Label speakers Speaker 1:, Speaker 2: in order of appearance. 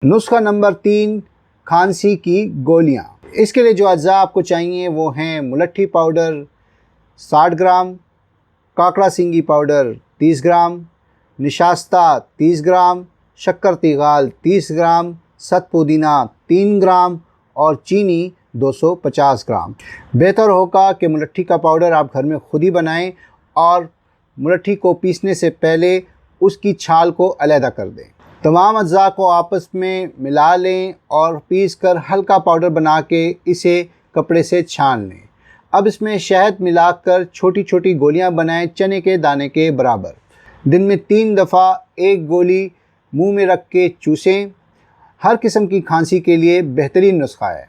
Speaker 1: नुस्खा नंबर 3, खांसी की गोलियां। इसके लिए जो अज्जा आपको चाहिए वो हैं मुलट्ठी पाउडर 60 ग्राम, काकड़ा सिंगी पाउडर 30 ग्राम, निशास्ता 30 ग्राम, शक्कर तिगाल 30 ग्राम, सत पुदीना 3 ग्राम और चीनी 250 ग्राम। बेहतर होगा कि मुलट्ठी का पाउडर आप घर में खुद ही बनाएं और मुलट्ठी को पीसने से पहले उसकी छाल को अलहदा कर दें। तमाम अज्जा को आपस में मिला लें और पीसकर हल्का पाउडर बना के इसे कपड़े से छान लें। अब इसमें शहद मिलाकर छोटी छोटी गोलियां बनाएं चने के दाने के बराबर। दिन में 3 दफ़ा एक गोली मुंह में रख के चूसें। हर किस्म की खांसी के लिए बेहतरीन नुस्खा है।